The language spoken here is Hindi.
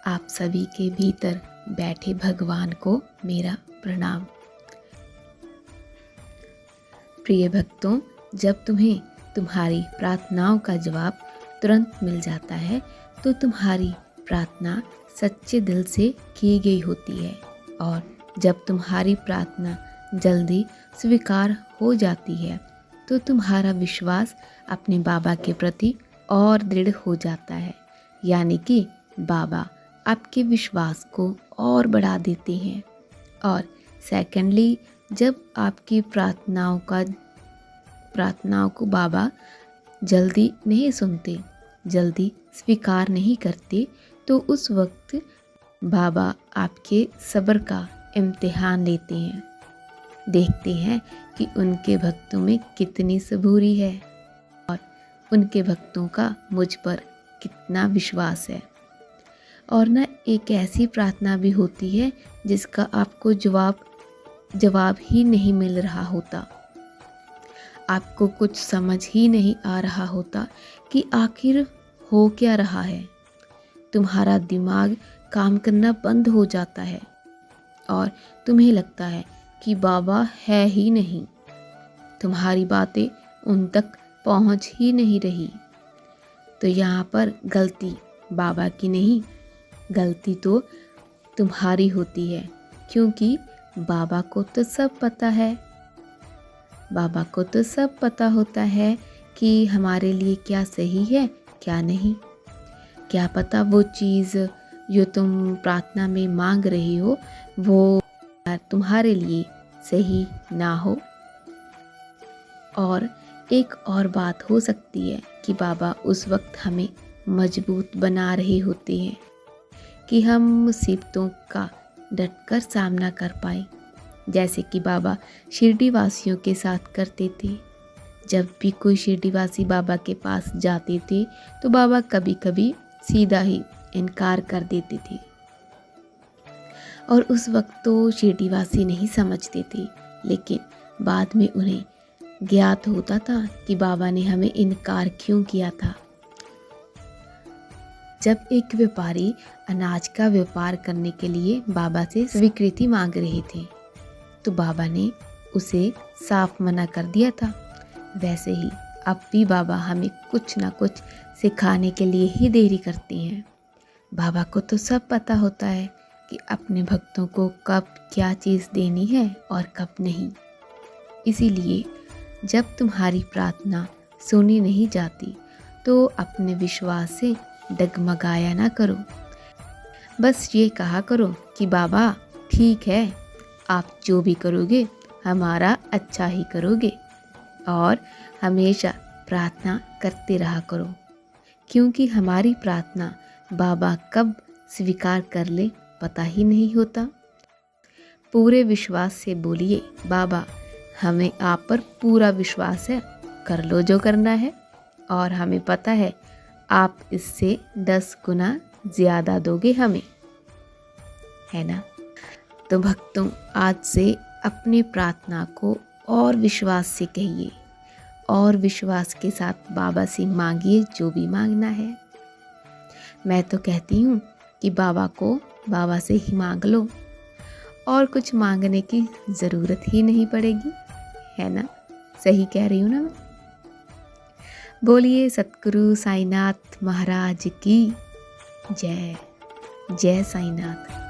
आप सभी के भीतर बैठे भगवान को मेरा प्रणाम। प्रिय भक्तों, जब तुम्हें तुम्हारी प्रार्थनाओं का जवाब तुरंत मिल जाता है तो तुम्हारी प्रार्थना सच्चे दिल से की गई होती है, और जब तुम्हारी प्रार्थना जल्दी स्वीकार हो जाती है तो तुम्हारा विश्वास अपने बाबा के प्रति और दृढ़ हो जाता है। यानी कि बाबा आपके विश्वास को और बढ़ा देते हैं। और सेकंडली, जब आपकी प्रार्थनाओं को बाबा जल्दी नहीं सुनते, जल्दी स्वीकार नहीं करते, तो उस वक्त बाबा आपके सब्र का इम्तिहान लेते हैं, देखते हैं कि उनके भक्तों में कितनी सबूरी है और उनके भक्तों का मुझ पर कितना विश्वास है। और ना एक ऐसी प्रार्थना भी होती है जिसका आपको जवाब ही नहीं मिल रहा होता, आपको कुछ समझ ही नहीं आ रहा होता कि आखिर हो क्या रहा है। तुम्हारा दिमाग काम करना बंद हो जाता है और तुम्हें लगता है कि बाबा है ही नहीं, तुम्हारी बातें उन तक पहुंच ही नहीं रही। तो यहाँ पर गलती बाबा की नहीं, गलती तो तुम्हारी होती है, क्योंकि बाबा को तो सब पता है। बाबा को तो सब पता होता है कि हमारे लिए क्या सही है क्या नहीं। क्या पता वो चीज़ जो तुम प्रार्थना में मांग रही हो वो तुम्हारे लिए सही ना हो। और एक और बात हो सकती है कि बाबा उस वक्त हमें मजबूत बना रहे होते हैं कि हम मुसीबतों का डटकर सामना कर पाए, जैसे कि बाबा शिरडी वासियों के साथ करते थे। जब भी कोई शिरडीवासी बाबा के पास जाते थे तो बाबा कभी कभी सीधा ही इनकार कर देते थे, और उस वक्त तो शिरडीवासी नहीं समझते थे, लेकिन बाद में उन्हें ज्ञात होता था कि बाबा ने हमें इनकार क्यों किया था। जब एक व्यापारी अनाज का व्यापार करने के लिए बाबा से स्वीकृति मांग रहे थे तो बाबा ने उसे साफ मना कर दिया था। वैसे ही अब भी बाबा हमें कुछ ना कुछ सिखाने के लिए ही देरी करते हैं। बाबा को तो सब पता होता है कि अपने भक्तों को कब क्या चीज़ देनी है और कब नहीं। इसीलिए जब तुम्हारी प्रार्थना सुनी नहीं जाती तो अपने विश्वास से डगमगाया ना करो। बस ये कहा करो कि बाबा ठीक है, आप जो भी करोगे हमारा अच्छा ही करोगे, और हमेशा प्रार्थना करते रहा करो, क्योंकि हमारी प्रार्थना बाबा कब स्वीकार कर ले पता ही नहीं होता। पूरे विश्वास से बोलिए, बाबा हमें आप पर पूरा विश्वास है, कर लो जो करना है, और हमें पता है आप इससे 10 गुना ज़्यादा दोगे हमें, है ना। तो भक्तों, आज से अपनी प्रार्थना को और विश्वास से कहिए और विश्वास के साथ बाबा से मांगिए जो भी मांगना है। मैं तो कहती हूँ कि बाबा को बाबा से ही मांग लो, और कुछ मांगने की ज़रूरत ही नहीं पड़ेगी, है ना। सही कह रही हूँ ना मैं। बोलिए सतगुरु साईनाथ महाराज की जय। जय साईनाथ।